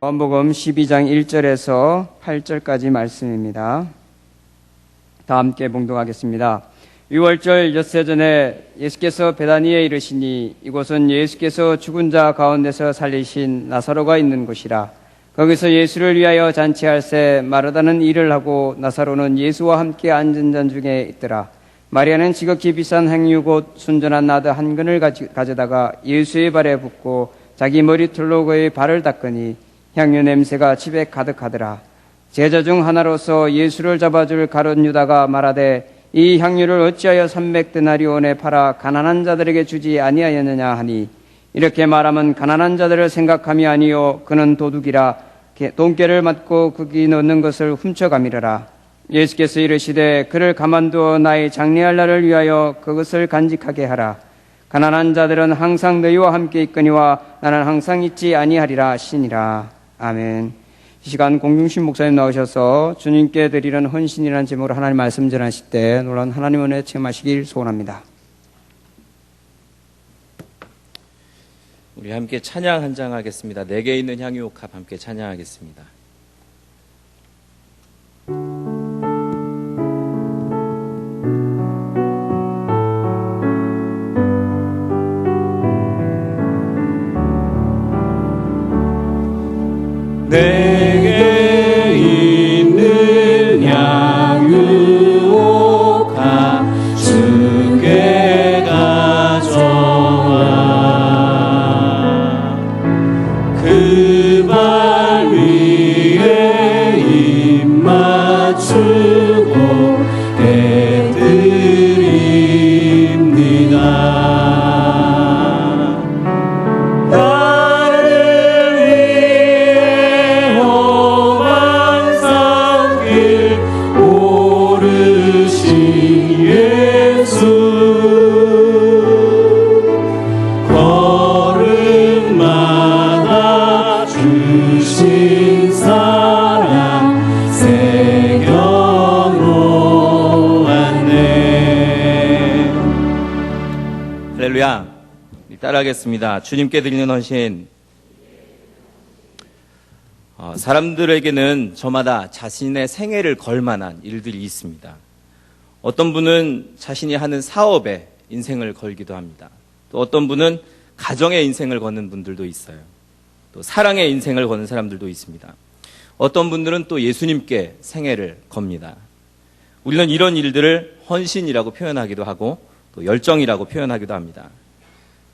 요한복음 12장 1절에서 8절까지 말씀입니다. 다 함께 봉독하겠습니다. 유월절 엿새 전에 예수께서 베다니에 이르시니 이곳은 예수께서 죽은 자 가운데서 살리신 나사로가 있는 곳이라. 거기서 예수를 위하여 잔치할새 마르다는 일을 하고 나사로는 예수와 함께 앉은 자 중에 있더라. 마리아는 지극히 비싼 향유 곧 순전한 나드 한 근을 가져다가 예수의 발에 붓고 자기 머리털로 그의 발을 닦으니 향유 냄새가 집에 가득하더라. 제자 중 하나로서 예수를 잡아줄 가룟 유다가 말하되 이 향유를 어찌하여 300데나리온에 팔아 가난한 자들에게 주지 아니하였느냐 하니, 이렇게 말하면 가난한 자들을 생각함이 아니요 그는 도둑이라 돈깨를 맞고 그기 넣는 것을 훔쳐가미르라. 예수께서 이르시되 그를 가만두어 나의 장례할 날을 위하여 그것을 간직하게 하라. 가난한 자들은 항상 너희와 함께 있거니와 나는 항상 있지 아니하리라 하시니라. 아멘. 이 시간 공중신 목사님 나오셔서 주님께 드리는 헌신이라는 제목으로 하나님 말씀 전하실 때 놀라운 하나님 은혜 체험하시길 소원합니다. 우리 함께 찬양 한 장 하겠습니다. 내게 있는 향유옥합 함께 찬양하겠습니다. 내게 있는 향유옥합 주께 가져와 그 발 위에 입 맞추고 해드립니다. 할렐루야. 따라하겠습니다. 주님께 드리는 헌신. 사람들에게는 저마다 자신의 생애를 걸 만한 일들이 있습니다. 어떤 분은 자신이 하는 사업에 인생을 걸기도 합니다. 또 어떤 분은 가정에 인생을 거는 분들도 있어요. 또 사랑에 인생을 거는 사람들도 있습니다. 어떤 분들은 또 예수님께 생애를 겁니다. 우리는 이런 일들을 헌신이라고 표현하기도 하고 또 열정이라고 표현하기도 합니다.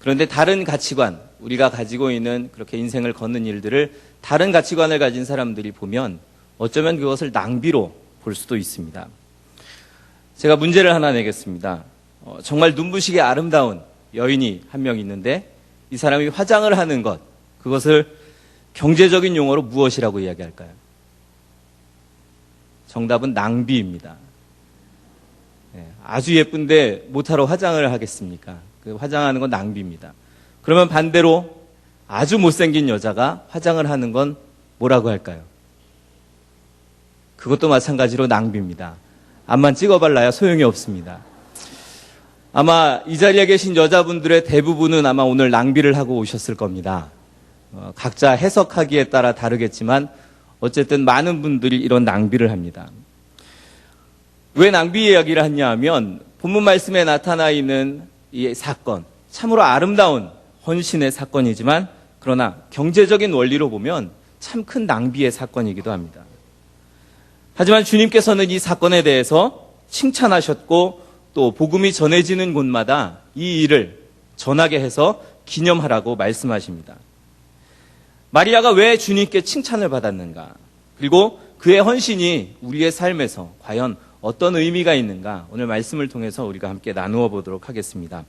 그런데 다른 가치관, 우리가 가지고 있는 그렇게 인생을 걷는 일들을 다른 가치관을 가진 사람들이 보면 어쩌면 그것을 낭비로 볼 수도 있습니다. 제가 문제를 하나 내겠습니다. 정말 눈부시게 아름다운 여인이 한 명 있는데 이 사람이 화장을 하는 것, 그것을 경제적인 용어로 무엇이라고 이야기할까요? 정답은 낭비입니다. 아주 예쁜데 못하러 화장을 하겠습니까? 그 화장하는 건 낭비입니다. 그러면 반대로 아주 못생긴 여자가 화장을 하는 건 뭐라고 할까요? 그것도 마찬가지로 낭비입니다. 앞만 찍어발라야 소용이 없습니다. 아마 이 자리에 계신 여자분들의 대부분은 아마 오늘 낭비를 하고 오셨을 겁니다. 각자 해석하기에 따라 다르겠지만 어쨌든 많은 분들이 이런 낭비를 합니다. 왜 낭비 이야기를 하냐 하면 본문 말씀에 나타나 있는 이 사건, 참으로 아름다운 헌신의 사건이지만 그러나 경제적인 원리로 보면 참 큰 낭비의 사건이기도 합니다. 하지만 주님께서는 이 사건에 대해서 칭찬하셨고 또 복음이 전해지는 곳마다 이 일을 전하게 해서 기념하라고 말씀하십니다. 마리아가 왜 주님께 칭찬을 받았는가? 그리고 그의 헌신이 우리의 삶에서 과연 어떤 의미가 있는가? 오늘 말씀을 통해서 우리가 함께 나누어 보도록 하겠습니다.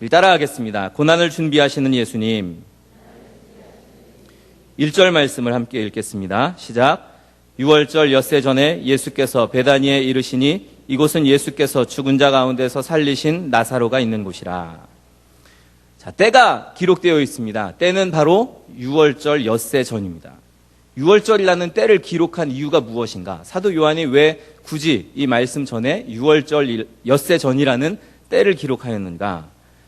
우리 따라하겠습니다. 고난을 준비하시는 예수님. 1절 말씀을 함께 읽겠습니다. 시작. 6월절 엿새 전에 예수께서 베다니에 이르시니 이곳은 예수께서 죽은 자 가운데서 살리신 나사로가 있는 곳이라. 자, 때가 기록되어 있습니다. 때는 바로 6월절 엿새 전입니다. 6월절이라는 때를 기록한 이유가 무엇인가? 사도 요한이 왜 굳이 이 말씀 전에 6월절 엿새 전이라는 때를 기록하였는가?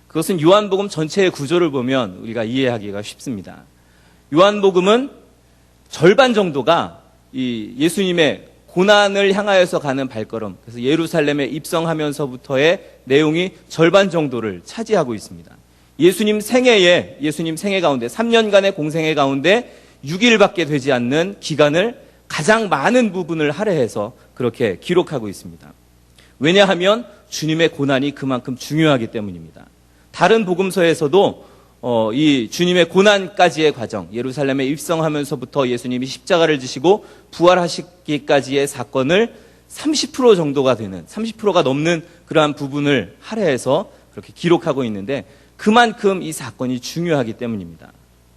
그것은 요한복음 전체의 구조를 보면 우리가 이해하기가 쉽습니다. 요한복음은 절반 정도가 이 예수님의 고난을 향하여서 가는 발걸음, 그래서 예루살렘에 입성하면서부터의 내용이 절반 정도를 차지하고 있습니다. 예수님 생애 가운데 3년간의 공생애 가운데 6일밖에 되지 않는 기간을 가장 많은 부분을 할애해서 그렇게 기록하고 있습니다. 왜냐하면 주님의 고난이 그만큼 중요하기 때문입니다. 다른 복음서에서도 이 주님의 고난까지의 과정, 예루살렘에 입성하면서부터 예수님이 십자가를 지시고 부활하시기까지의 사건을 30% 정도가 되는, 30%가 넘는 그러한 부분을 할애해서 그렇게 기록하고 있는데 그만큼 이 사건이 중요하기 때문입니다.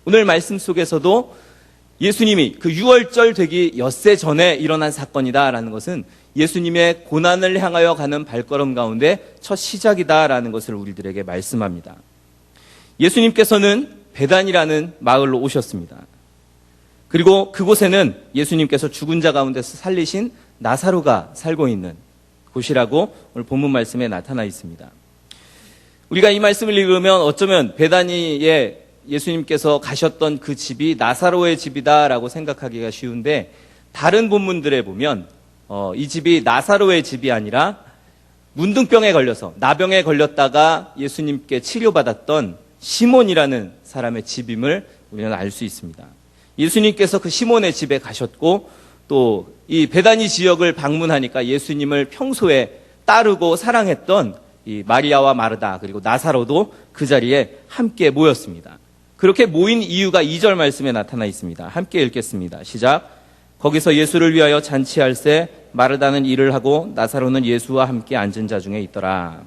오늘 말씀 속에서도 예수님이 그 6월절 되기 엿새 전에 일어난 사건이다라는 것은 예수님의 고난을 향하여 가는 발걸음 가운데 첫 시작이다라는 것을 우리들에게 말씀합니다. 예수님께서는 베단이라는 마을로 오셨습니다. 그리고 그곳에는 예수님께서 죽은 자 가운데서 살리신 나사로가 살고 있는 곳이라고 오늘 본문 말씀에 나타나 있습니다. 우리가 이 말씀을 읽으면 어쩌면 베다니에 예수님께서 가셨던 그 집이 나사로의 집이다라고 생각하기가 쉬운데 다른 본문들에 보면 이 집이 나사로의 집이 아니라 문둥병에 걸려서 나병에 걸렸다가 예수님께 치료받았던 시몬이라는 사람의 집임을 우리는 알 수 있습니다. 예수님께서 그 시몬의 집에 가셨고 또 이 베다니 지역을 방문하니까 예수님을 평소에 따르고 사랑했던 이 마리아와 마르다 그리고 나사로도 그 자리에 함께 모였습니다. 그렇게 모인 이유가 2절 말씀에 나타나 있습니다. 함께 읽겠습니다. 시작. 거기서 예수를 위하여 잔치할새 마르다는 일을 하고 나사로는 예수와 함께 앉은 자 중에 있더라.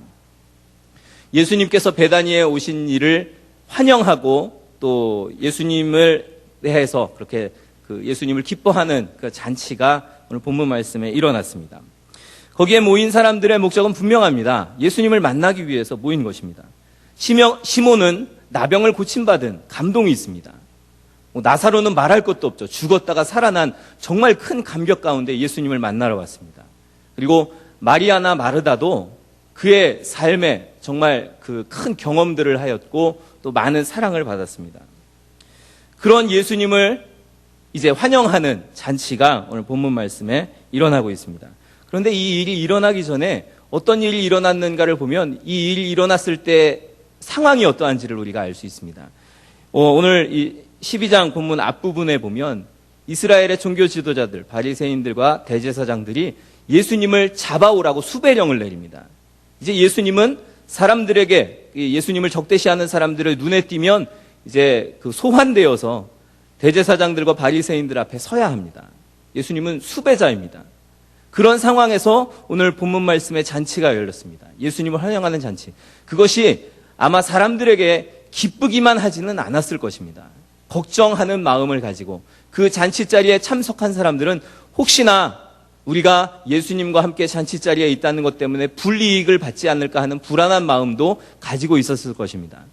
예수님께서 베다니에 오신 일을 환영하고 또 예수님을 대해서 그렇게 그 예수님을 기뻐하는 그 잔치가 오늘 본문 말씀에 일어났습니다. 거기에 모인 사람들의 목적은 분명합니다. 예수님을 만나기 위해서 모인 것입니다. 시몬은 나병을 고침받은 감동이 있습니다. 나사로는 말할 것도 없죠. 죽었다가 살아난 정말 큰 감격 가운데 예수님을 만나러 왔습니다. 그리고 마리아나 마르다도 그의 삶에 정말 그 큰 경험들을 하였고 또 많은 사랑을 받았습니다. 그런 예수님을 이제 환영하는 잔치가 오늘 본문 말씀에 일어나고 있습니다. 그런데 이 일이 일어나기 전에 어떤 일이 일어났는가를 보면 이 일이 일어났을 때 상황이 어떠한지를 우리가 알 수 있습니다. 오늘 이 12장 본문 앞부분에 보면 이스라엘의 종교 지도자들, 바리새인들과 대제사장들이 예수님을 잡아오라고 수배령을 내립니다. 이제 예수님은 사람들에게 예수님을 적대시하는 사람들의 눈에 띄면 이제 그 소환되어서 대제사장들과 바리새인들 앞에 서야 합니다. 예수님은 수배자입니다. 그런 상황에서 오늘 본문 말씀에 잔치가 열렸습니다. 예수님을 환영하는 잔치. 그것이 아마 사람들에게 기쁘기만 하지는 않았을 것입니다. 걱정하는 마음을 가지고 그 잔치자리에 참석한 사람들은 혹시나 우리가 예수님과 함께 잔치자리에 있다는 것 때문에 불이익을 받지 않을까 하는 불안한 마음도 가지고 있었을 것입니다.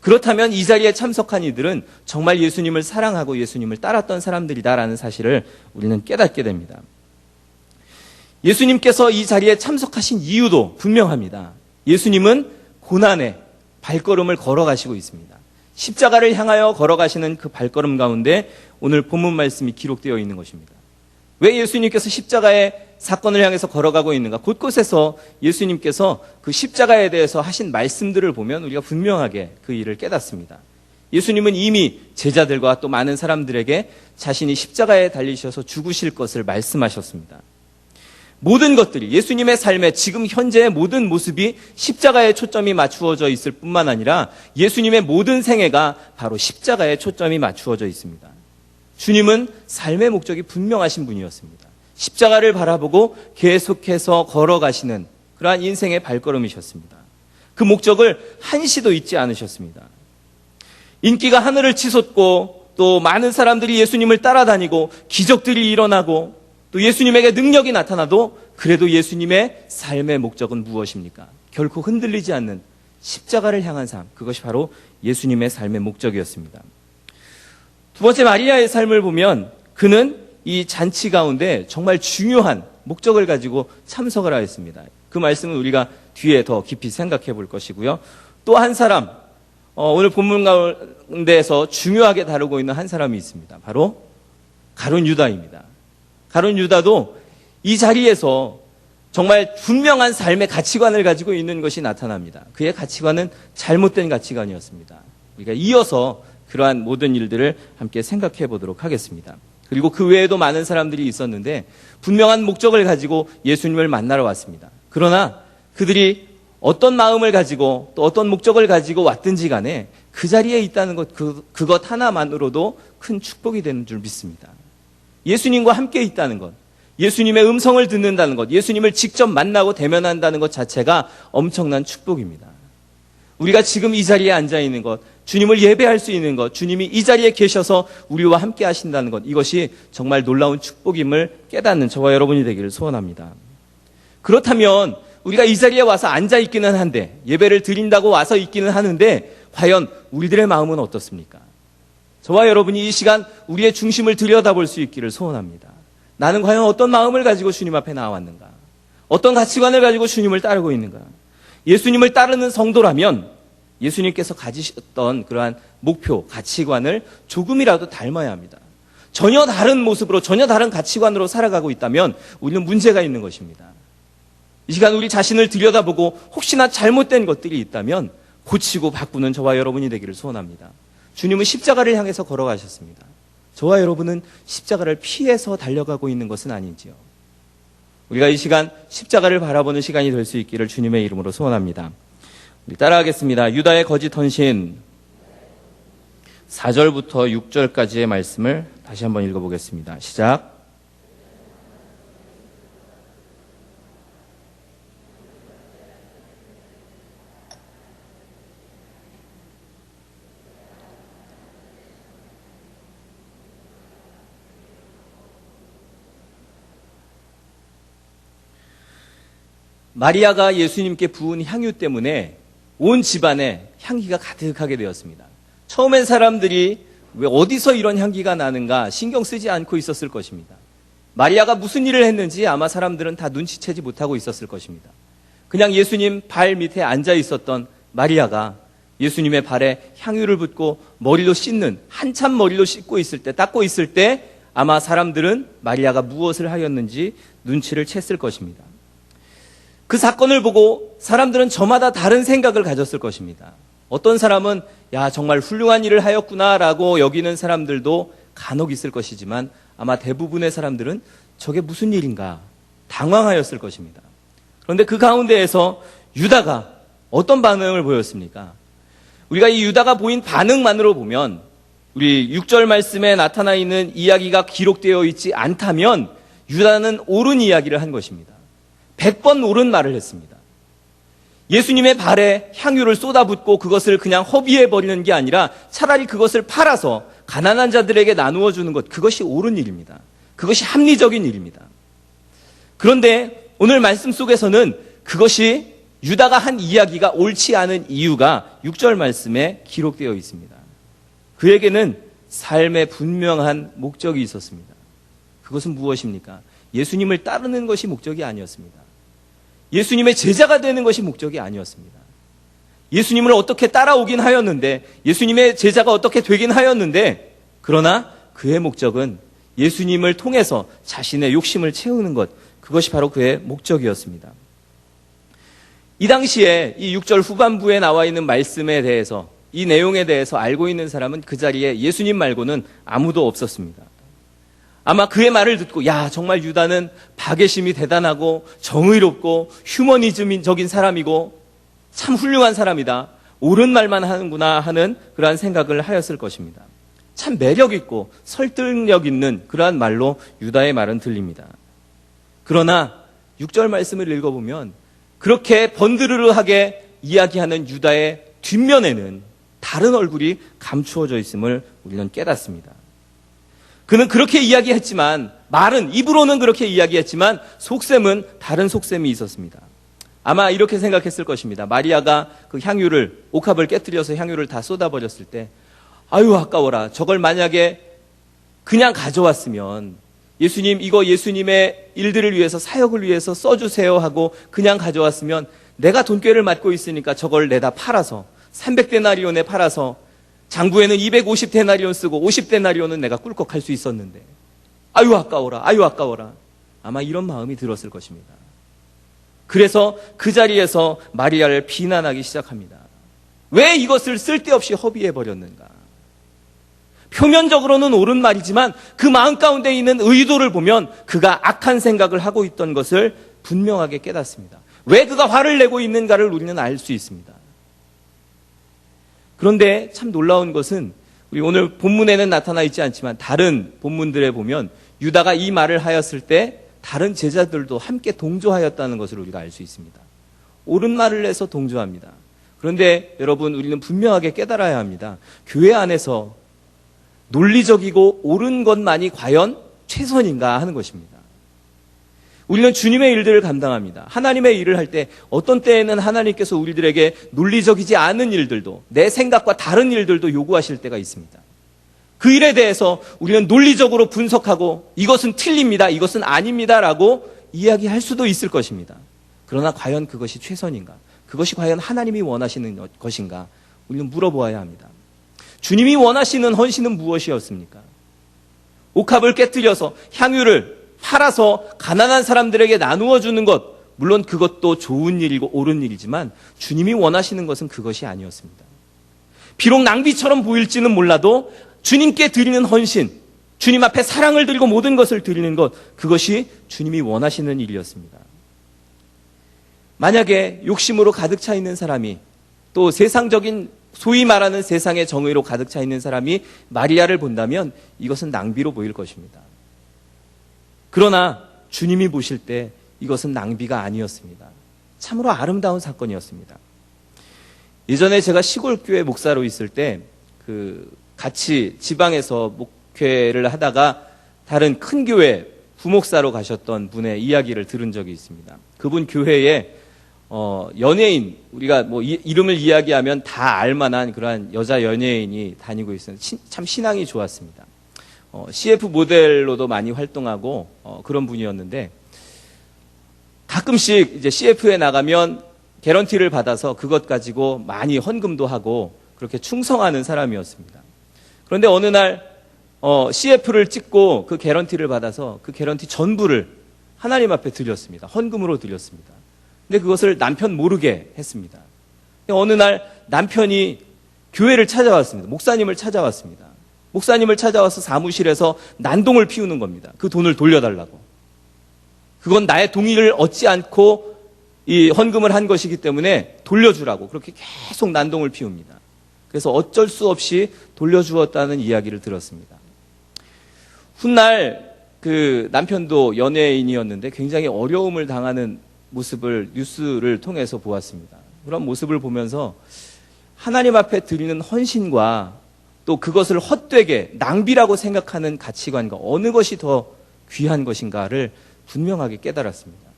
그렇다면 이 자리에 참석한 이들은 정말 예수님을 사랑하고 예수님을 따랐던 사람들이다라는 사실을 우리는 깨닫게 됩니다. 예수님께서 이 자리에 참석하신 이유도 분명합니다. 예수님은 고난의 발걸음을 걸어가시고 있습니다. 십자가를 향하여 걸어가시는 그 발걸음 가운데 오늘 본문 말씀이 기록되어 있는 것입니다. 왜 예수님께서 십자가의 사건을 향해서 걸어가고 있는가? 곳곳에서 예수님께서 그 십자가에 대해서 하신 말씀들을 보면 우리가 분명하게 그 일을 깨닫습니다. 예수님은 이미 제자들과 또 많은 사람들에게 자신이 십자가에 달리셔서 죽으실 것을 말씀하셨습니다. 모든 것들이 예수님의 삶의 지금 현재의 모든 모습이 십자가에 초점이 맞추어져 있을 뿐만 아니라 예수님의 모든 생애가 바로 십자가에 초점이 맞추어져 있습니다. 주님은 삶의 목적이 분명하신 분이었습니다. 십자가를 바라보고 계속해서 걸어가시는 그러한 인생의 발걸음이셨습니다. 그 목적을 한시도 잊지 않으셨습니다. 인기가 하늘을 치솟고 또 많은 사람들이 예수님을 따라다니고 기적들이 일어나고 또 예수님에게 능력이 나타나도 그래도 예수님의 삶의 목적은 무엇입니까? 결코 흔들리지 않는 십자가를 향한 삶, 그것이 바로 예수님의 삶의 목적이었습니다. 두 번째 마리아의 삶을 보면 그는 이 잔치 가운데 정말 중요한 목적을 가지고 참석을 하였습니다. 그 말씀은 우리가 뒤에 더 깊이 생각해 볼 것이고요. 또 한 사람, 오늘 본문 가운데에서 중요하게 다루고 있는 한 사람이 있습니다. 바로 가룟 유다입니다. 가룟 유다도 이 자리에서 정말 분명한 삶의 가치관을 가지고 있는 것이 나타납니다. 그의 가치관은 잘못된 가치관이었습니다. 우리가 이어서 그러한 모든 일들을 함께 생각해 보도록 하겠습니다. 그리고 그 외에도 많은 사람들이 있었는데 분명한 목적을 가지고 예수님을 만나러 왔습니다. 그러나 그들이 어떤 마음을 가지고 또 어떤 목적을 가지고 왔든지 간에 그 자리에 있다는 것, 그것 하나만으로도 큰 축복이 되는 줄 믿습니다. 예수님과 함께 있다는 것, 예수님의 음성을 듣는다는 것, 예수님을 직접 만나고 대면한다는 것 자체가 엄청난 축복입니다. 우리가 지금 이 자리에 앉아 있는 것, 주님을 예배할 수 있는 것, 주님이 이 자리에 계셔서 우리와 함께 하신다는 것, 이것이 정말 놀라운 축복임을 깨닫는 저와 여러분이 되기를 소원합니다. 그렇다면 우리가 이 자리에 와서 앉아 있기는 한데, 예배를 드린다고 와서 있기는 하는데 과연 우리들의 마음은 어떻습니까? 저와 여러분이 이 시간 우리의 중심을 들여다볼 수 있기를 소원합니다. 나는 과연 어떤 마음을 가지고 주님 앞에 나왔는가? 어떤 가치관을 가지고 주님을 따르고 있는가? 예수님을 따르는 성도라면 예수님께서 가지셨던 그러한 목표, 가치관을 조금이라도 닮아야 합니다. 전혀 다른 모습으로, 전혀 다른 가치관으로 살아가고 있다면 우리는 문제가 있는 것입니다. 이 시간 우리 자신을 들여다보고 혹시나 잘못된 것들이 있다면 고치고 바꾸는 저와 여러분이 되기를 소원합니다. 주님은 십자가를 향해서 걸어가셨습니다. 저와 여러분은 십자가를 피해서 달려가고 있는 것은 아닌지요. 우리가 이 시간 십자가를 바라보는 시간이 될 수 있기를 주님의 이름으로 소원합니다. 우리 따라하겠습니다. 유다의 거짓 헌신 4절부터 6절까지의 말씀을 다시 한번 읽어보겠습니다. 시작. 마리아가 예수님께 부은 향유 때문에 온 집안에 향기가 가득하게 되었습니다. 처음엔 사람들이 왜 어디서 이런 향기가 나는가 신경 쓰지 않고 있었을 것입니다. 마리아가 무슨 일을 했는지 아마 사람들은 다 눈치채지 못하고 있었을 것입니다. 그냥 예수님 발 밑에 앉아 있었던 마리아가 예수님의 발에 향유를 붓고 머리로 씻는, 한참 머리로 씻고 있을 때, 닦고 있을 때 아마 사람들은 마리아가 무엇을 하였는지 눈치를 챘을 것입니다. 그 사건을 보고 사람들은 저마다 다른 생각을 가졌을 것입니다. 어떤 사람은 야 정말 훌륭한 일을 하였구나라고 여기는 사람들도 간혹 있을 것이지만 아마 대부분의 사람들은 저게 무슨 일인가 당황하였을 것입니다. 그런데 그 가운데에서 유다가 어떤 반응을 보였습니까? 우리가 이 유다가 보인 반응만으로 보면 우리 6절 말씀에 나타나 있는 이야기가 기록되어 있지 않다면 유다는 옳은 이야기를 한 것입니다. 100번 옳은 말을 했습니다. 예수님의 발에 향유를 쏟아붓고 그것을 그냥 허비해 버리는 게 아니라 차라리 그것을 팔아서 가난한 자들에게 나누어 주는 것, 그것이 옳은 일입니다. 그것이 합리적인 일입니다. 그런데 오늘 말씀 속에서는 그것이 유다가 한 이야기가 옳지 않은 이유가 6절 말씀에 기록되어 있습니다. 그에게는 삶의 분명한 목적이 있었습니다. 그것은 무엇입니까? 예수님을 따르는 것이 목적이 아니었습니다. 예수님의 제자가 되는 것이 목적이 아니었습니다. 예수님을 어떻게 따라오긴 하였는데, 예수님의 제자가 어떻게 되긴 하였는데, 그러나 그의 목적은 예수님을 통해서 자신의 욕심을 채우는 것, 그것이 바로 그의 목적이었습니다. 이 당시에 이 6절 후반부에 나와 있는 말씀에 대해서, 이 내용에 대해서 알고 있는 사람은 그 자리에 예수님 말고는 아무도 없었습니다. 아마 그의 말을 듣고 야 정말 유다는 박애심이 대단하고 정의롭고 휴머니즘적인 사람이고 참 훌륭한 사람이다. 옳은 말만 하는구나 하는 그러한 생각을 하였을 것입니다. 참 매력 있고 설득력 있는 그러한 말로 유다의 말은 들립니다. 그러나 6절 말씀을 읽어보면 그렇게 번드르르하게 이야기하는 유다의 뒷면에는 다른 얼굴이 감추어져 있음을 우리는 깨닫습니다. 그는 그렇게 이야기했지만, 말은, 입으로는 그렇게 이야기했지만 속셈은 다른 속셈이 있었습니다. 아마 이렇게 생각했을 것입니다. 마리아가 그 향유를, 옥합을 깨뜨려서 향유를 다 쏟아버렸을 때 아유 아까워라. 저걸 만약에 그냥 가져왔으면 예수님 이거 예수님의 일들을 위해서 사역을 위해서 써주세요 하고 그냥 가져왔으면 내가 돈꾀를 맡고 있으니까 저걸 내다 팔아서 300데나리온에 팔아서 장부에는 250데나리온 쓰고 50데나리온은 내가 꿀꺽할 수 있었는데 아유 아까워라, 아유 아까워라. 아마 이런 마음이 들었을 것입니다. 그래서 그 자리에서 마리아를 비난하기 시작합니다. 왜 이것을 쓸데없이 허비해 버렸는가? 표면적으로는 옳은 말이지만 그 마음 가운데 있는 의도를 보면 그가 악한 생각을 하고 있던 것을 분명하게 깨닫습니다. 왜 그가 화를 내고 있는가를 우리는 알 수 있습니다. 그런데 참 놀라운 것은 우리 오늘 본문에는 나타나 있지 않지만 다른 본문들에 보면 유다가 이 말을 하였을 때 다른 제자들도 함께 동조하였다는 것을 우리가 알 수 있습니다. 옳은 말을 해서 동조합니다. 그런데 여러분, 우리는 분명하게 깨달아야 합니다. 교회 안에서 논리적이고 옳은 것만이 과연 최선인가 하는 것입니다. 우리는 주님의 일들을 감당합니다. 하나님의 일을 할 때 어떤 때에는 하나님께서 우리들에게 논리적이지 않은 일들도, 내 생각과 다른 일들도 요구하실 때가 있습니다. 그 일에 대해서 우리는 논리적으로 분석하고 이것은 틀립니다, 이것은 아닙니다라고 이야기할 수도 있을 것입니다. 그러나 과연 그것이 최선인가? 그것이 과연 하나님이 원하시는 것인가? 우리는 물어보아야 합니다. 주님이 원하시는 헌신은 무엇이었습니까? 옥합을 깨뜨려서 향유를 팔아서 가난한 사람들에게 나누어 주는 것, 물론 그것도 좋은 일이고 옳은 일이지만 주님이 원하시는 것은 그것이 아니었습니다. 비록 낭비처럼 보일지는 몰라도 주님께 드리는 헌신, 주님 앞에 사랑을 드리고 모든 것을 드리는 것, 그것이 주님이 원하시는 일이었습니다. 만약에 욕심으로 가득 차 있는 사람이, 또 세상적인 소위 말하는 세상의 정의로 가득 차 있는 사람이 마리아를 본다면 이것은 낭비로 보일 것입니다. 그러나 주님이 보실 때 이것은 낭비가 아니었습니다. 참으로 아름다운 사건이었습니다. 예전에 제가 시골 교회 목사로 있을 때 같이 지방에서 목회를 하다가 다른 큰 교회 부목사로 가셨던 분의 이야기를 들은 적이 있습니다. 그분 교회에 연예인, 우리가 뭐 이름을 이야기하면 다 알만한 그러한 여자 연예인이 다니고 있었는데 참 신앙이 좋았습니다. CF 모델로도 많이 활동하고 그런 분이었는데, 가끔씩 이제 CF에 나가면 개런티를 받아서 그것 가지고 많이 헌금도 하고 그렇게 충성하는 사람이었습니다. 그런데 어느 날 CF를 찍고 그 개런티를 받아서 그 개런티 전부를 하나님 앞에 드렸습니다. 헌금으로 드렸습니다. 근데 그것을 남편 모르게 했습니다. 어느 날 남편이 교회를 찾아왔습니다. 목사님을 찾아왔습니다. 목사님을 찾아와서 사무실에서 난동을 피우는 겁니다. 그 돈을 돌려달라고. 그건 나의 동의를 얻지 않고 이 헌금을 한 것이기 때문에 돌려주라고 그렇게 계속 난동을 피웁니다. 그래서 어쩔 수 없이 돌려주었다는 이야기를 들었습니다. 훗날 그 남편도 연예인이었는데 굉장히 어려움을 당하는 모습을 뉴스를 통해서 보았습니다. 그런 모습을 보면서 하나님 앞에 드리는 헌신과 또 그것을 헛되게 낭비라고 생각하는 가치관과 어느 것이 더 귀한 것인가를 분명하게 깨달았습니다.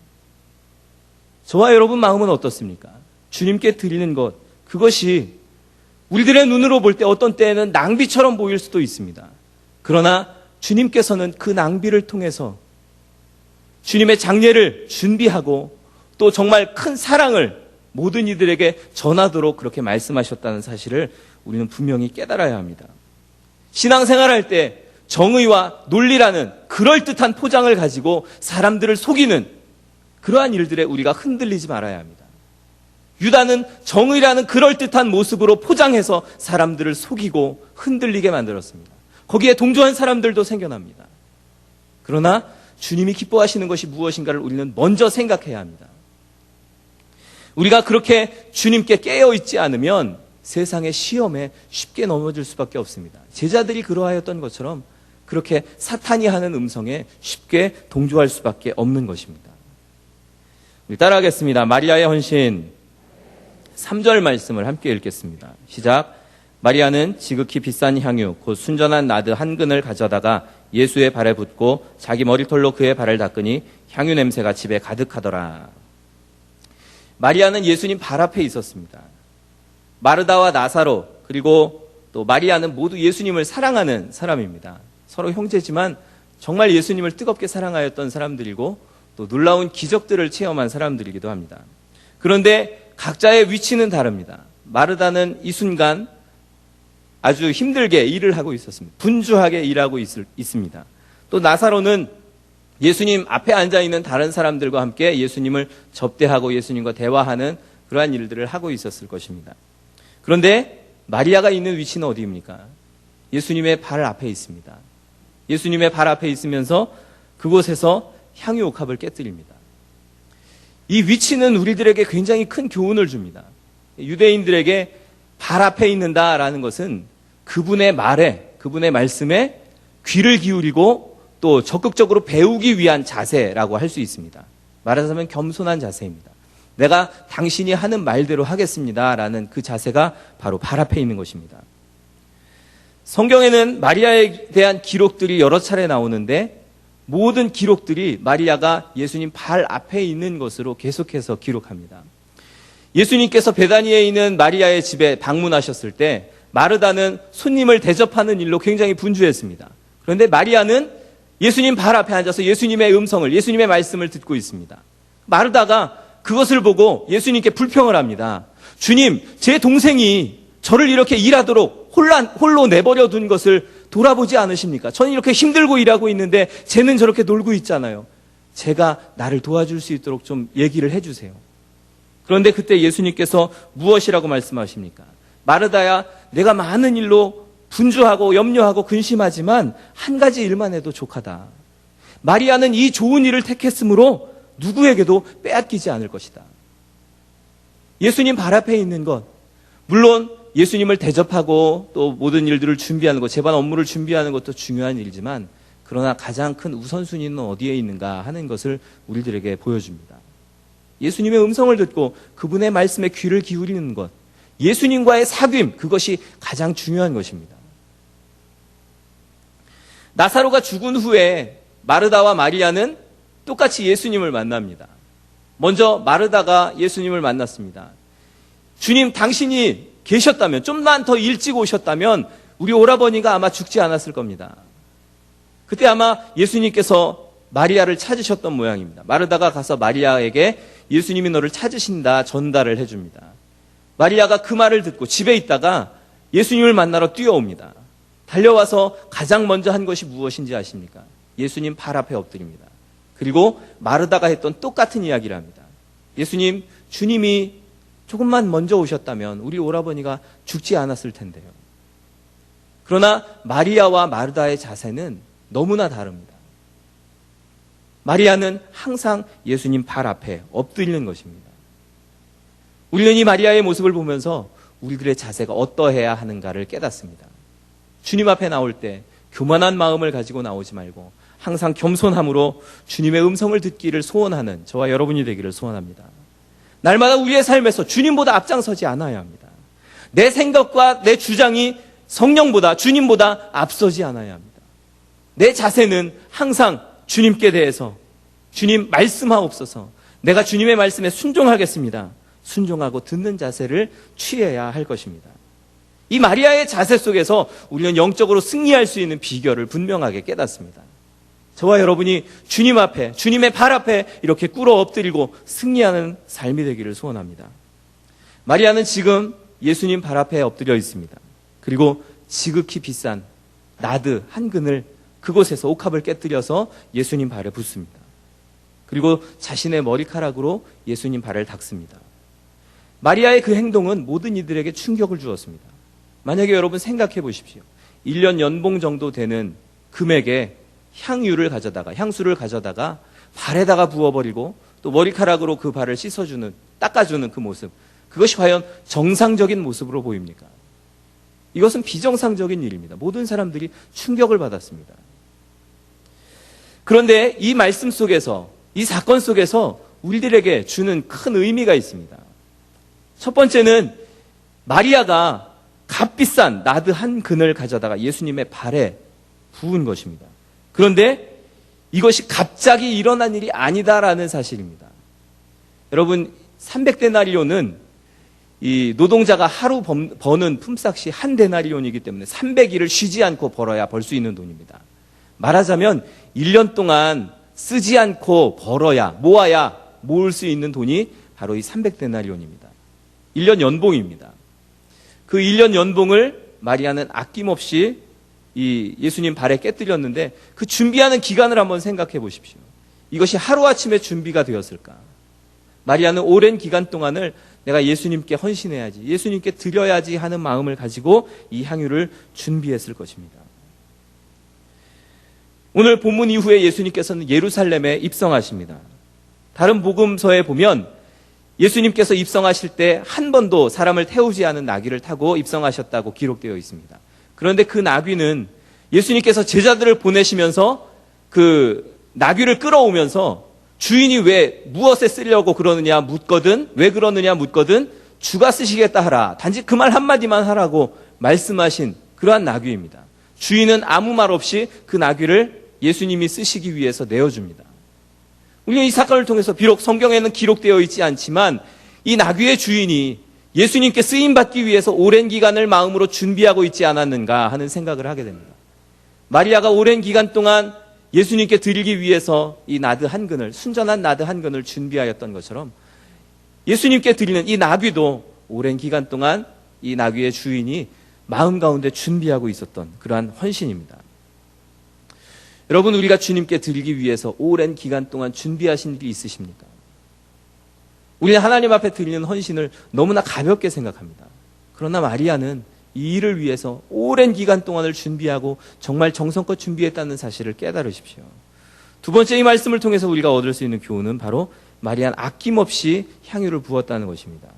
저와 여러분 마음은 어떻습니까? 주님께 드리는 것, 그것이 우리들의 눈으로 볼 때 어떤 때에는 낭비처럼 보일 수도 있습니다. 그러나 주님께서는 그 낭비를 통해서 주님의 장례를 준비하고 또 정말 큰 사랑을 모든 이들에게 전하도록 그렇게 말씀하셨다는 사실을 우리는 분명히 깨달아야 합니다. 신앙생활할 때 정의와 논리라는 그럴듯한 포장을 가지고 사람들을 속이는 그러한 일들에 우리가 흔들리지 말아야 합니다. 유다는 정의라는 그럴듯한 모습으로 포장해서 사람들을 속이고 흔들리게 만들었습니다. 거기에 동조한 사람들도 생겨납니다. 그러나 주님이 기뻐하시는 것이 무엇인가를 우리는 먼저 생각해야 합니다. 우리가 그렇게 주님께 깨어있지 않으면 세상의 시험에 쉽게 넘어질 수밖에 없습니다. 제자들이 그러하였던 것처럼 그렇게 사탄이 하는 음성에 쉽게 동조할 수밖에 없는 것입니다. 우리 따라하겠습니다. 마리아의 헌신 3절 말씀을 함께 읽겠습니다. 시작. 마리아는 지극히 비싼 향유 곧 순전한 나드 한 근을 가져다가 예수의 발에 붓고 자기 머리털로 그의 발을 닦으니 향유 냄새가 집에 가득하더라. 마리아는 예수님 발 앞에 있었습니다. 마르다와 나사로 그리고 또 마리아는 모두 예수님을 사랑하는 사람입니다. 서로 형제지만 정말 예수님을 뜨겁게 사랑하였던 사람들이고 또 놀라운 기적들을 체험한 사람들이기도 합니다. 그런데 각자의 위치는 다릅니다. 마르다는 이 순간 아주 힘들게 일을 하고 있었습니다. 분주하게 일하고 있습니다. 또 나사로는 예수님 앞에 앉아있는 다른 사람들과 함께 예수님을 접대하고 예수님과 대화하는 그러한 일들을 하고 있었을 것입니다. 그런데 마리아가 있는 위치는 어디입니까? 예수님의 발 앞에 있습니다. 예수님의 발 앞에 있으면서 그곳에서 향유옥합을 깨뜨립니다. 이 위치는 우리들에게 굉장히 큰 교훈을 줍니다. 유대인들에게 발 앞에 있는다라는 것은 그분의 말에, 그분의 말씀에 귀를 기울이고 또 적극적으로 배우기 위한 자세라고 할 수 있습니다. 말하자면 겸손한 자세입니다. 내가 당신이 하는 말대로 하겠습니다라는 그 자세가 바로 발 앞에 있는 것입니다. 성경에는 마리아에 대한 기록들이 여러 차례 나오는데 모든 기록들이 마리아가 예수님 발 앞에 있는 것으로 계속해서 기록합니다. 예수님께서 베다니에 있는 마리아의 집에 방문하셨을 때 마르다는 손님을 대접하는 일로 굉장히 분주했습니다. 그런데 마리아는 예수님 발 앞에 앉아서 예수님의 음성을, 예수님의 말씀을 듣고 있습니다. 마르다가 그것을 보고 예수님께 불평을 합니다. 주님, 제 동생이 저를 이렇게 일하도록 홀로 내버려 둔 것을 돌아보지 않으십니까? 저는 이렇게 힘들고 일하고 있는데 쟤는 저렇게 놀고 있잖아요. 제가 나를 도와줄 수 있도록 좀 얘기를 해주세요. 그런데 그때 예수님께서 무엇이라고 말씀하십니까? 마르다야, 내가 많은 일로 분주하고 염려하고 근심하지만 한 가지 일만 해도 족하다. 마리아는 이 좋은 일을 택했으므로 누구에게도 빼앗기지 않을 것이다. 예수님 발 앞에 있는 것, 물론 예수님을 대접하고 또 모든 일들을 준비하는 것, 재반 업무를 준비하는 것도 중요한 일이지만 그러나 가장 큰 우선순위는 어디에 있는가 하는 것을 우리들에게 보여줍니다. 예수님의 음성을 듣고 그분의 말씀에 귀를 기울이는 것, 예수님과의 사귐, 그것이 가장 중요한 것입니다. 나사로가 죽은 후에 마르다와 마리아는 똑같이 예수님을 만납니다. 먼저 마르다가 예수님을 만났습니다. 주님, 당신이 계셨다면, 좀만 더 일찍 오셨다면 우리 오라버니가 아마 죽지 않았을 겁니다. 그때 아마 예수님께서 마리아를 찾으셨던 모양입니다. 마르다가 가서 마리아에게 예수님이 너를 찾으신다 전달을 해줍니다. 마리아가 그 말을 듣고 집에 있다가 예수님을 만나러 뛰어옵니다. 달려와서 가장 먼저 한 것이 무엇인지 아십니까? 예수님 발 앞에 엎드립니다. 그리고 마르다가 했던 똑같은 이야기를 합니다. 예수님, 주님이 조금만 먼저 오셨다면 우리 오라버니가 죽지 않았을 텐데요. 그러나 마리아와 마르다의 자세는 너무나 다릅니다. 마리아는 항상 예수님 발 앞에 엎드리는 것입니다. 우리는 이 마리아의 모습을 보면서 우리들의 자세가 어떠해야 하는가를 깨닫습니다. 주님 앞에 나올 때 교만한 마음을 가지고 나오지 말고 항상 겸손함으로 주님의 음성을 듣기를 소원하는 저와 여러분이 되기를 소원합니다. 날마다 우리의 삶에서 주님보다 앞장서지 않아야 합니다. 내 생각과 내 주장이 성령보다, 주님보다 앞서지 않아야 합니다. 내 자세는 항상 주님께 대해서 주님 말씀하옵소서, 내가 주님의 말씀에 순종하겠습니다. 순종하고 듣는 자세를 취해야 할 것입니다. 이 마리아의 자세 속에서 우리는 영적으로 승리할 수 있는 비결을 분명하게 깨닫습니다. 저와 여러분이 주님 앞에, 주님의 발 앞에 이렇게 꿇어 엎드리고 승리하는 삶이 되기를 소원합니다. 마리아는 지금 예수님 발 앞에 엎드려 있습니다. 그리고 지극히 비싼 나드 한 근을 그곳에서 옥합을 깨뜨려서 예수님 발에 붓습니다. 그리고 자신의 머리카락으로 예수님 발을 닦습니다. 마리아의 그 행동은 모든 이들에게 충격을 주었습니다. 만약에 여러분 생각해 보십시오. 1년 연봉 정도 되는 금액에 향수를 가져다가 발에다가 부어버리고 또 머리카락으로 그 발을 씻어주는, 닦아주는 그 모습, 그것이 과연 정상적인 모습으로 보입니까? 이것은 비정상적인 일입니다. 모든 사람들이 충격을 받았습니다. 그런데 이 말씀 속에서, 이 사건 속에서 우리들에게 주는 큰 의미가 있습니다. 첫 번째는 마리아가 값비싼 나드 한 근을 가져다가 예수님의 발에 부은 것입니다. 그런데 이것이 갑자기 일어난 일이 아니다라는 사실입니다. 여러분, 300데나리온은 이 노동자가 하루 버는 품삯이 한 데나리온이기 때문에 300일을 쉬지 않고 벌어야 벌 수 있는 돈입니다. 말하자면 1년 동안 쓰지 않고 모아야 모을 수 있는 돈이 바로 이 300데나리온입니다. 1년 연봉입니다. 그 1년 연봉을 마리아는 아낌없이 이 예수님 발에 깨뜨렸는데 그 준비하는 기간을 한번 생각해 보십시오. 이것이 하루아침에 준비가 되었을까? 마리아는 오랜 기간 동안을 내가 예수님께 헌신해야지, 예수님께 드려야지 하는 마음을 가지고 이 향유를 준비했을 것입니다. 오늘 본문 이후에 예수님께서는 예루살렘에 입성하십니다. 다른 복음서에 보면 예수님께서 입성하실 때 한 번도 사람을 태우지 않은 나귀를 타고 입성하셨다고 기록되어 있습니다. 그런데 그 나귀는 예수님께서 제자들을 보내시면서 그 나귀를 끌어오면서 주인이 왜 무엇에 쓰려고 그러느냐 묻거든, 왜 그러느냐 묻거든 주가 쓰시겠다 하라, 단지 그 말 한마디만 하라고 말씀하신 그러한 나귀입니다. 주인은 아무 말 없이 그 나귀를 예수님이 쓰시기 위해서 내어줍니다. 우리는 이 사건을 통해서 비록 성경에는 기록되어 있지 않지만 이 나귀의 주인이 예수님께 쓰임받기 위해서 오랜 기간을 마음으로 준비하고 있지 않았는가 하는 생각을 하게 됩니다. 마리아가 오랜 기간 동안 예수님께 드리기 위해서 이 나드 한 근을, 순전한 나드 한 근을 준비하였던 것처럼 예수님께 드리는 이 나귀도 오랜 기간 동안 이 나귀의 주인이 마음 가운데 준비하고 있었던 그러한 헌신입니다. 여러분, 우리가 주님께 드리기 위해서 오랜 기간 동안 준비하신 일이 있으십니까? 우리는 하나님 앞에 드리는 헌신을 너무나 가볍게 생각합니다. 그러나 마리아는 이 일을 위해서 오랜 기간 동안을 준비하고 정말 정성껏 준비했다는 사실을 깨달으십시오. 두 번째, 이 말씀을 통해서 우리가 얻을 수 있는 교훈은 바로 마리아는 아낌없이 향유를 부었다는 것입니다.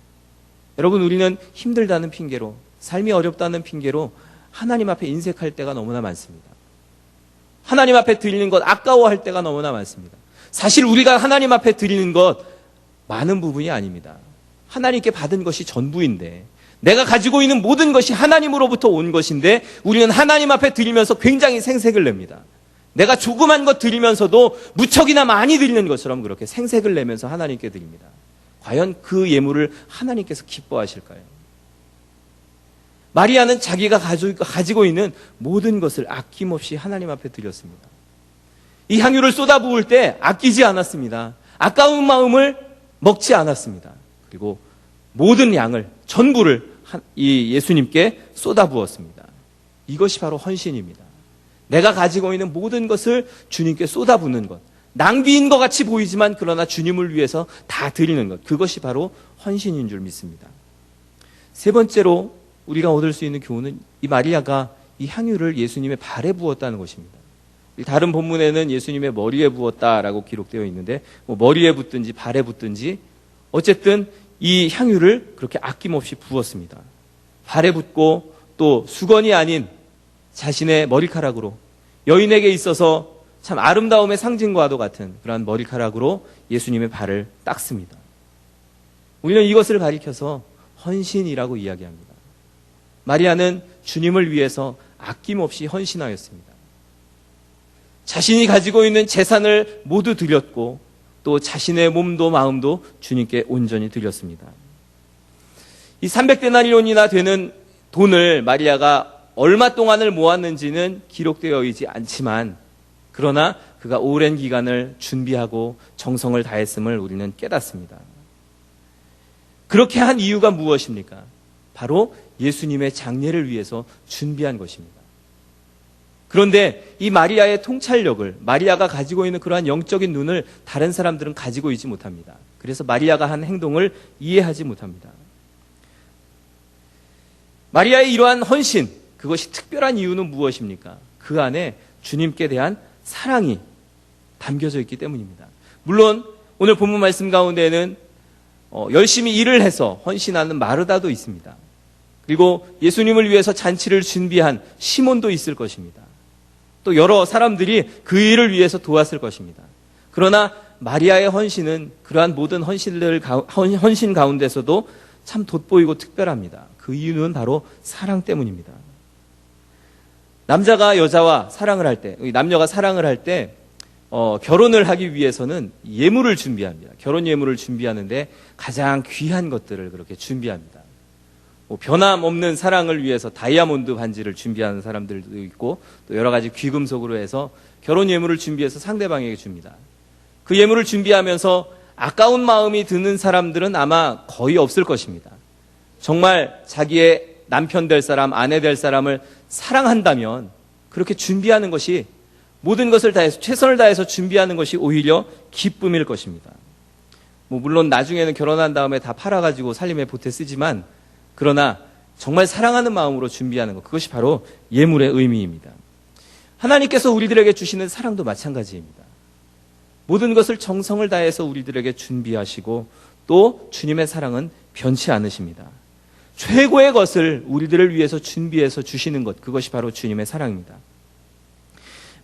여러분, 우리는 힘들다는 핑계로, 삶이 어렵다는 핑계로 하나님 앞에 인색할 때가 너무나 많습니다. 하나님 앞에 드리는 것 아까워할 때가 너무나 많습니다. 사실 우리가 하나님 앞에 드리는 것 많은 부분이 아닙니다. 하나님께 받은 것이 전부인데, 내가 가지고 있는 모든 것이 하나님으로부터 온 것인데 우리는 하나님 앞에 드리면서 굉장히 생색을 냅니다. 내가 조그만 것 드리면서도 무척이나 많이 드리는 것처럼 그렇게 생색을 내면서 하나님께 드립니다. 과연 그 예물을 하나님께서 기뻐하실까요? 마리아는 자기가 가지고 있는 모든 것을 아낌없이 하나님 앞에 드렸습니다. 이 향유를 쏟아부을 때 아끼지 않았습니다. 아까운 마음을 먹지 않았습니다. 그리고 모든 양을, 전부를 이 예수님께 쏟아부었습니다. 이것이 바로 헌신입니다. 내가 가지고 있는 모든 것을 주님께 쏟아붓는 것. 낭비인 것 같이 보이지만 그러나 주님을 위해서 다 드리는 것. 그것이 바로 헌신인 줄 믿습니다. 세 번째로 우리가 얻을 수 있는 교훈은 이 마리아가 이 향유를 예수님의 발에 부었다는 것입니다. 다른 본문에는 예수님의 머리에 부었다라고 기록되어 있는데 머리에 붓든지 발에 붓든지 어쨌든 이 향유를 그렇게 아낌없이 부었습니다. 발에 붓고 또 수건이 아닌 자신의 머리카락으로, 여인에게 있어서 참 아름다움의 상징과도 같은 그러한 머리카락으로 예수님의 발을 닦습니다. 우리는 이것을 가리켜서 헌신이라고 이야기합니다. 마리아는 주님을 위해서 아낌없이 헌신하였습니다. 자신이 가지고 있는 재산을 모두 드렸고 또 자신의 몸도 마음도 주님께 온전히 드렸습니다. 이 300데나리온이나 되는 돈을 마리아가 얼마 동안을 모았는지는 기록되어 있지 않지만 그러나 그가 오랜 기간을 준비하고 정성을 다했음을 우리는 깨닫습니다. 그렇게 한 이유가 무엇입니까? 바로 예수님의 장례를 위해서 준비한 것입니다. 그런데 이 마리아의 통찰력을, 마리아가 가지고 있는 그러한 영적인 눈을 다른 사람들은 가지고 있지 못합니다. 그래서 마리아가 한 행동을 이해하지 못합니다. 마리아의 이러한 헌신, 그것이 특별한 이유는 무엇입니까? 그 안에 주님께 대한 사랑이 담겨져 있기 때문입니다. 물론 오늘 본문 말씀 가운데에는 열심히 일을 해서 헌신하는 마르다도 있습니다. 그리고 예수님을 위해서 잔치를 준비한 시몬도 있을 것입니다. 또 여러 사람들이 그 일을 위해서 도왔을 것입니다. 그러나 마리아의 헌신은 그러한 모든 헌신 가운데서도 참 돋보이고 특별합니다. 그 이유는 바로 사랑 때문입니다. 남자가 여자와 사랑을 할 때, 남녀가 사랑을 할 때 결혼을 하기 위해서는 예물을 준비합니다. 결혼 예물을 준비하는데 가장 귀한 것들을 그렇게 준비합니다. 변함없는 사랑을 위해서 다이아몬드 반지를 준비하는 사람들도 있고 또 여러 가지 귀금속으로 해서 결혼 예물을 준비해서 상대방에게 줍니다. 그 예물을 준비하면서 아까운 마음이 드는 사람들은 아마 거의 없을 것입니다. 정말 자기의 남편 될 사람, 아내 될 사람을 사랑한다면 그렇게 준비하는 것이 모든 것을 다해서 최선을 다해서 준비하는 것이 오히려 기쁨일 것입니다. 물론 나중에는 결혼한 다음에 다 팔아가지고 살림에 보태 쓰지만 그러나 정말 사랑하는 마음으로 준비하는 것, 그것이 바로 예물의 의미입니다. 하나님께서 우리들에게 주시는 사랑도 마찬가지입니다. 모든 것을 정성을 다해서 우리들에게 준비하시고 또 주님의 사랑은 변치 않으십니다. 최고의 것을 우리들을 위해서 준비해서 주시는 것, 그것이 바로 주님의 사랑입니다.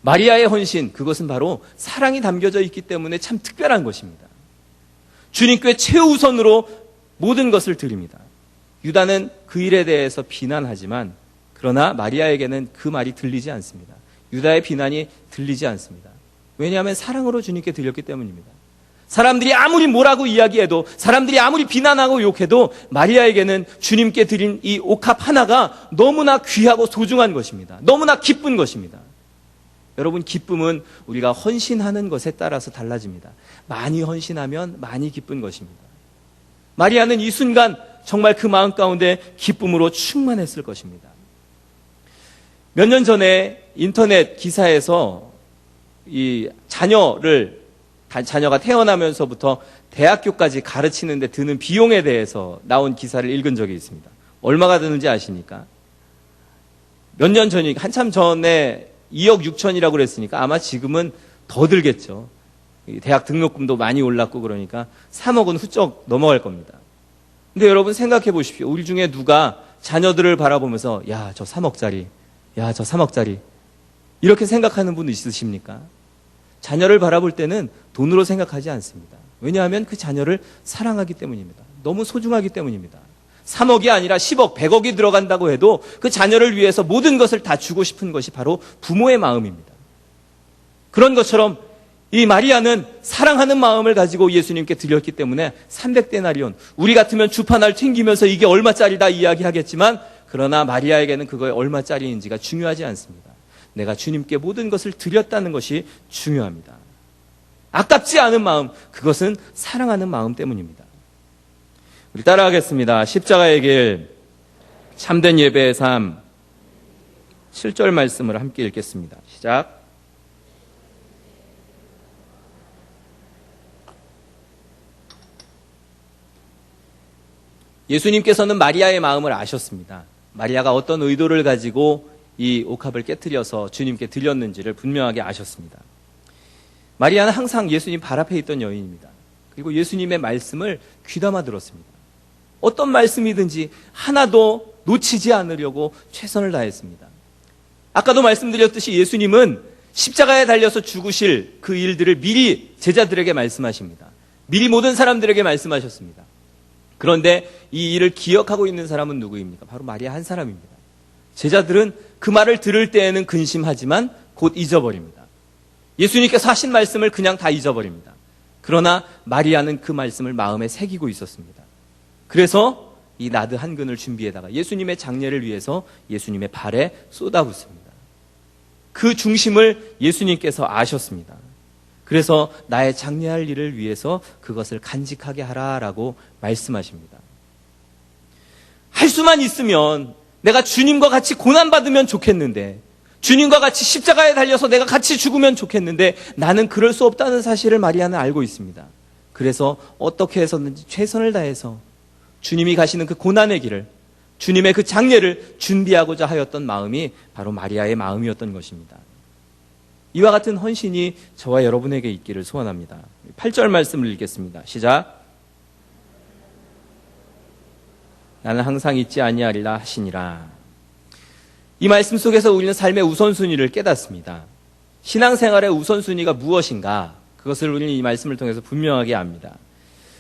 마리아의 헌신, 그것은 바로 사랑이 담겨져 있기 때문에 참 특별한 것입니다. 주님께 최우선으로 모든 것을 드립니다. 유다는 그 일에 대해서 비난하지만 그러나 마리아에게는 그 말이 들리지 않습니다. 유다의 비난이 들리지 않습니다. 왜냐하면 사랑으로 주님께 드렸기 때문입니다. 사람들이 아무리 뭐라고 이야기해도, 사람들이 아무리 비난하고 욕해도 마리아에게는 주님께 드린 이 옥합 하나가 너무나 귀하고 소중한 것입니다. 너무나 기쁜 것입니다. 여러분, 기쁨은 우리가 헌신하는 것에 따라서 달라집니다. 많이 헌신하면 많이 기쁜 것입니다. 마리아는 이 순간 정말 그 마음 가운데 기쁨으로 충만했을 것입니다. 몇 년 전에 인터넷 기사에서 이 자녀가 태어나면서부터 대학교까지 가르치는 데 드는 비용에 대해서 나온 기사를 읽은 적이 있습니다. 얼마가 드는지 아십니까? 몇 년 전이니까 한참 전에 2억 6천이라고 그랬으니까 아마 지금은 더 들겠죠. 대학 등록금도 많이 올랐고 그러니까 3억은 훌쩍 넘어갈 겁니다. 근데 여러분 생각해 보십시오. 우리 중에 누가 자녀들을 바라보면서 야, 저 3억짜리, 야, 저 3억짜리 이렇게 생각하는 분 있으십니까? 자녀를 바라볼 때는 돈으로 생각하지 않습니다. 왜냐하면 그 자녀를 사랑하기 때문입니다. 너무 소중하기 때문입니다. 3억이 아니라 10억, 100억이 들어간다고 해도 그 자녀를 위해서 모든 것을 다 주고 싶은 것이 바로 부모의 마음입니다. 그런 것처럼 이 마리아는 사랑하는 마음을 가지고 예수님께 드렸기 때문에 300데나리온, 우리 같으면 주판을 튕기면서 이게 얼마짜리다 이야기하겠지만 그러나 마리아에게는 그거에 얼마짜리인지가 중요하지 않습니다. 내가 주님께 모든 것을 드렸다는 것이 중요합니다. 아깝지 않은 마음, 그것은 사랑하는 마음 때문입니다. 우리 따라하겠습니다. 십자가의 길, 참된 예배의 삶, 7절 말씀을 함께 읽겠습니다. 시작. 예수님께서는 마리아의 마음을 아셨습니다. 마리아가 어떤 의도를 가지고 이 옥합을 깨트려서 주님께 드렸는지를 분명하게 아셨습니다. 마리아는 항상 예수님 발 앞에 있던 여인입니다. 그리고 예수님의 말씀을 귀담아 들었습니다. 어떤 말씀이든지 하나도 놓치지 않으려고 최선을 다했습니다. 아까도 말씀드렸듯이 예수님은 십자가에 달려서 죽으실 그 일들을 미리 제자들에게 말씀하십니다. 미리 모든 사람들에게 말씀하셨습니다. 그런데 이 일을 기억하고 있는 사람은 누구입니까? 바로 마리아 한 사람입니다. 제자들은 그 말을 들을 때에는 근심하지만 곧 잊어버립니다. 예수님께서 하신 말씀을 그냥 다 잊어버립니다. 그러나 마리아는 그 말씀을 마음에 새기고 있었습니다. 그래서 이 나드 한 근을 준비해다가 예수님의 장례를 위해서 예수님의 발에 쏟아붓습니다. 그 중심을 예수님께서 아셨습니다. 그래서 나의 장례할 일을 위해서 그것을 간직하게 하라라고 말씀하십니다. 할 수만 있으면 내가 주님과 같이 고난받으면 좋겠는데, 주님과 같이 십자가에 달려서 내가 같이 죽으면 좋겠는데 나는 그럴 수 없다는 사실을 마리아는 알고 있습니다. 그래서 어떻게 해서든지 최선을 다해서 주님이 가시는 그 고난의 길을, 주님의 그 장례를 준비하고자 하였던 마음이 바로 마리아의 마음이었던 것입니다. 이와 같은 헌신이 저와 여러분에게 있기를 소원합니다. 8절 말씀을 읽겠습니다. 시작. 나는 항상 잊지 아니하리라 하시니라. 이 말씀 속에서 우리는 삶의 우선순위를 깨닫습니다. 신앙생활의 우선순위가 무엇인가? 그것을 우리는 이 말씀을 통해서 분명하게 압니다.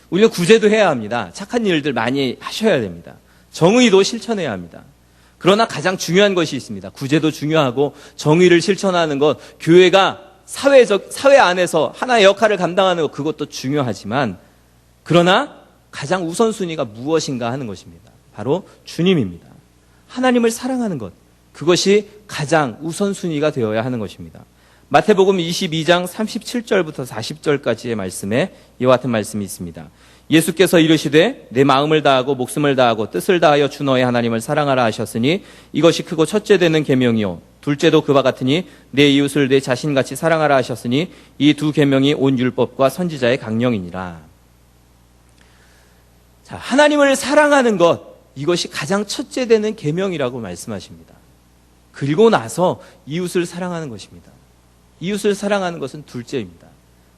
우리는 구제도 해야 합니다. 착한 일들 많이 하셔야 됩니다. 정의도 실천해야 합니다. 그러나 가장 중요한 것이 있습니다. 구제도 중요하고 정의를 실천하는 것, 교회가 사회 안에서 하나의 역할을 감당하는 것, 그것도 중요하지만 그러나 가장 우선순위가 무엇인가 하는 것입니다. 바로 주님입니다. 하나님을 사랑하는 것, 그것이 가장 우선순위가 되어야 하는 것입니다. 마태복음 22장 37절부터 40절까지의 말씀에 이와 같은 말씀이 있습니다. 예수께서 이르시되 내 마음을 다하고 목숨을 다하고 뜻을 다하여 주 너의 하나님을 사랑하라 하셨으니 이것이 크고 첫째 되는 계명이요 둘째도 그와 같으니 내 이웃을 내 자신같이 사랑하라 하셨으니 이 두 계명이 온 율법과 선지자의 강령이니라. 자, 하나님을 사랑하는 것, 이것이 가장 첫째 되는 계명이라고 말씀하십니다. 그리고 나서 이웃을 사랑하는 것입니다. 이웃을 사랑하는 것은 둘째입니다.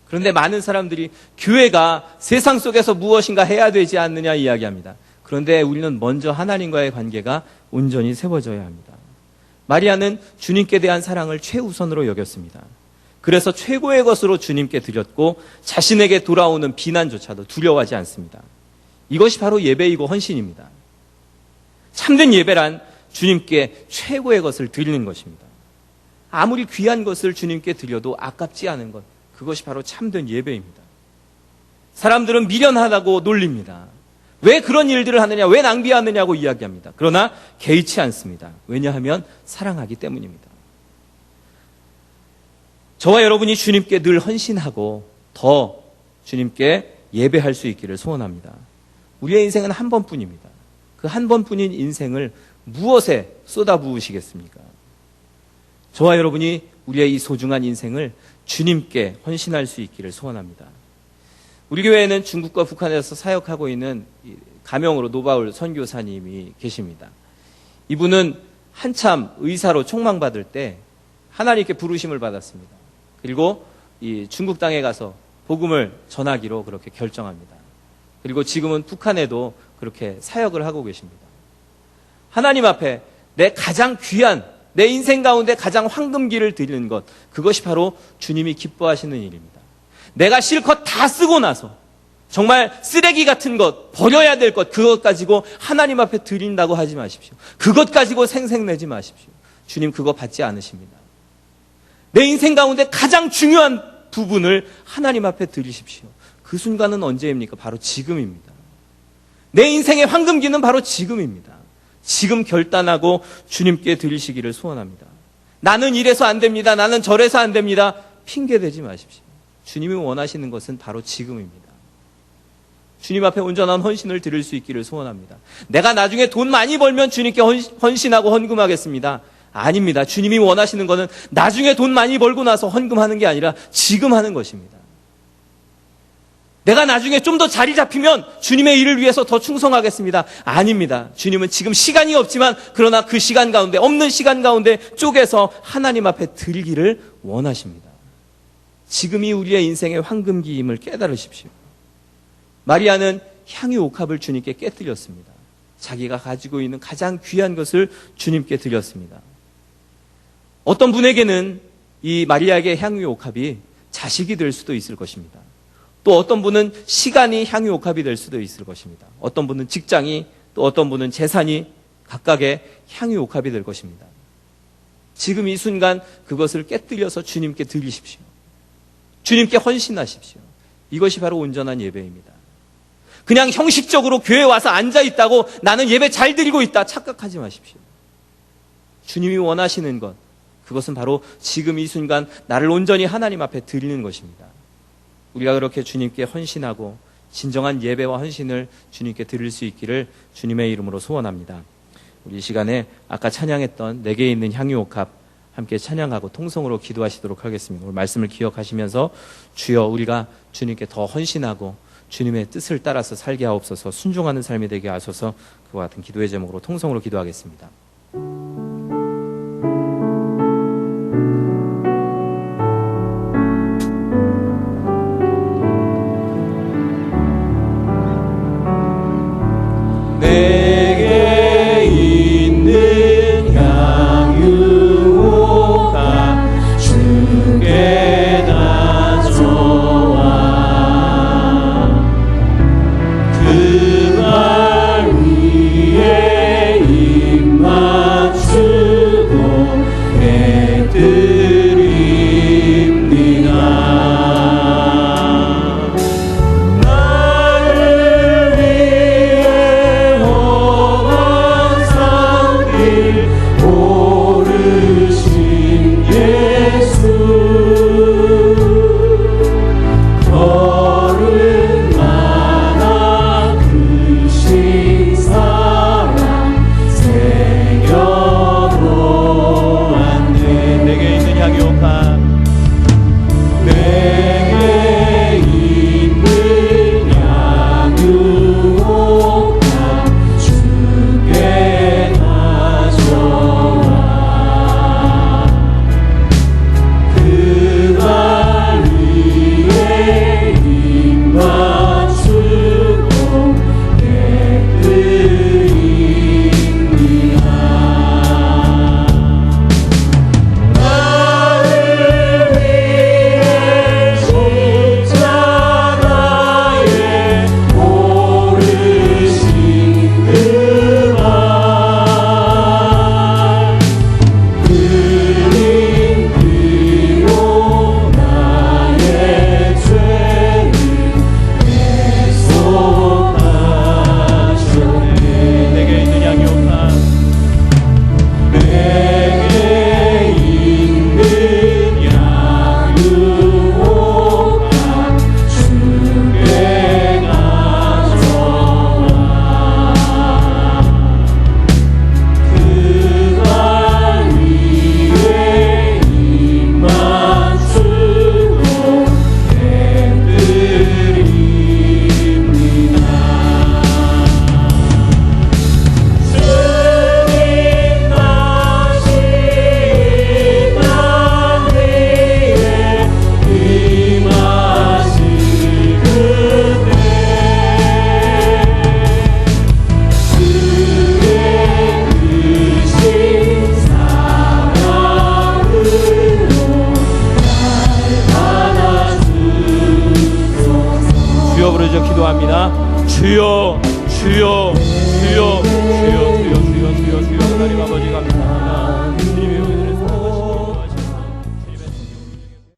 그런데 많은 사람들이 교회가 세상 속에서 무엇인가 해야 되지 않느냐 이야기합니다. 그런데 우리는 먼저 하나님과의 관계가 온전히 세워져야 합니다. 마리아는 주님께 대한 사랑을 최우선으로 여겼습니다. 그래서 최고의 것으로 주님께 드렸고 자신에게 돌아오는 비난조차도 두려워하지 않습니다. 이것이 바로 예배이고 헌신입니다. 참된 예배란 주님께 최고의 것을 드리는 것입니다. 아무리 귀한 것을 주님께 드려도 아깝지 않은 것, 그것이 바로 참된 예배입니다. 사람들은 미련하다고 놀립니다. 왜 그런 일들을 하느냐, 왜 낭비하느냐고 이야기합니다. 그러나 개의치 않습니다. 왜냐하면 사랑하기 때문입니다. 저와 여러분이 주님께 늘 헌신하고 더 주님께 예배할 수 있기를 소원합니다. 우리의 인생은 한 번뿐입니다. 그 한 번뿐인 인생을 무엇에 쏟아부으시겠습니까? 저와 여러분이 우리의 이 소중한 인생을 주님께 헌신할 수 있기를 소원합니다. 우리 교회에는 중국과 북한에서 사역하고 있는 가명으로 노바울 선교사님이 계십니다. 이분은 한참 의사로 촉망받을 때 하나님께 부르심을 받았습니다. 그리고 이 중국 땅에 가서 복음을 전하기로 그렇게 결정합니다. 그리고 지금은 북한에도 그렇게 사역을 하고 계십니다. 하나님 앞에 내 가장 귀한, 내 인생 가운데 가장 황금기를 드리는 것, 그것이 바로 주님이 기뻐하시는 일입니다. 내가 실컷 다 쓰고 나서 정말 쓰레기 같은 것, 버려야 될 것, 그것 가지고 하나님 앞에 드린다고 하지 마십시오. 그것 가지고 생색내지 마십시오. 주님 그거 받지 않으십니다. 내 인생 가운데 가장 중요한 부분을 하나님 앞에 드리십시오. 그 순간은 언제입니까? 바로 지금입니다. 내 인생의 황금기는 바로 지금입니다. 지금 결단하고 주님께 드리시기를 소원합니다. 나는 이래서 안 됩니다. 나는 저래서 안 됩니다. 핑계대지 마십시오. 주님이 원하시는 것은 바로 지금입니다. 주님 앞에 온전한 헌신을 드릴 수 있기를 소원합니다. 내가 나중에 돈 많이 벌면 주님께 헌신하고 헌금하겠습니다. 아닙니다. 주님이 원하시는 것은 나중에 돈 많이 벌고 나서 헌금하는 게 아니라 지금 하는 것입니다. 내가 나중에 좀 더 자리 잡히면 주님의 일을 위해서 더 충성하겠습니다. 아닙니다. 주님은 지금 시간이 없지만 그러나 그 시간 가운데, 없는 시간 가운데 쪼개서 하나님 앞에 드리기를 원하십니다. 지금이 우리의 인생의 황금기임을 깨달으십시오. 마리아는 향유 옥합을 주님께 깨뜨렸습니다. 자기가 가지고 있는 가장 귀한 것을 주님께 드렸습니다. 어떤 분에게는 이 마리아에게 향유 옥합이 자식이 될 수도 있을 것입니다. 또 어떤 분은 시간이 향유 옥합이 될 수도 있을 것입니다. 어떤 분은 직장이, 또 어떤 분은 재산이 각각의 향유 옥합이 될 것입니다. 지금 이 순간 그것을 깨뜨려서 주님께 드리십시오. 주님께 헌신하십시오. 이것이 바로 온전한 예배입니다. 그냥 형식적으로 교회에 와서 앉아있다고 나는 예배 잘 드리고 있다 착각하지 마십시오. 주님이 원하시는 것, 그것은 바로 지금 이 순간 나를 온전히 하나님 앞에 드리는 것입니다. 우리가 그렇게 주님께 헌신하고 진정한 예배와 헌신을 주님께 드릴 수 있기를 주님의 이름으로 소원합니다. 우리 이 시간에 아까 찬양했던 내게 있는 향유옥합 함께 찬양하고 통성으로 기도하시도록 하겠습니다. 오늘 말씀을 기억하시면서 주여 우리가 주님께 더 헌신하고 주님의 뜻을 따라서 살게 하옵소서, 순종하는 삶이 되게 하소서. 그와 같은 기도의 제목으로 통성으로 기도하겠습니다. 내게 있는 향유옥합 주께 가져와 그 발 위에 입 맞추 주여 부르짖어 기도합니다. 주여 주여 주여 주여 주여 주여 주여 주여 주여 하나님 아버지 감사합니다.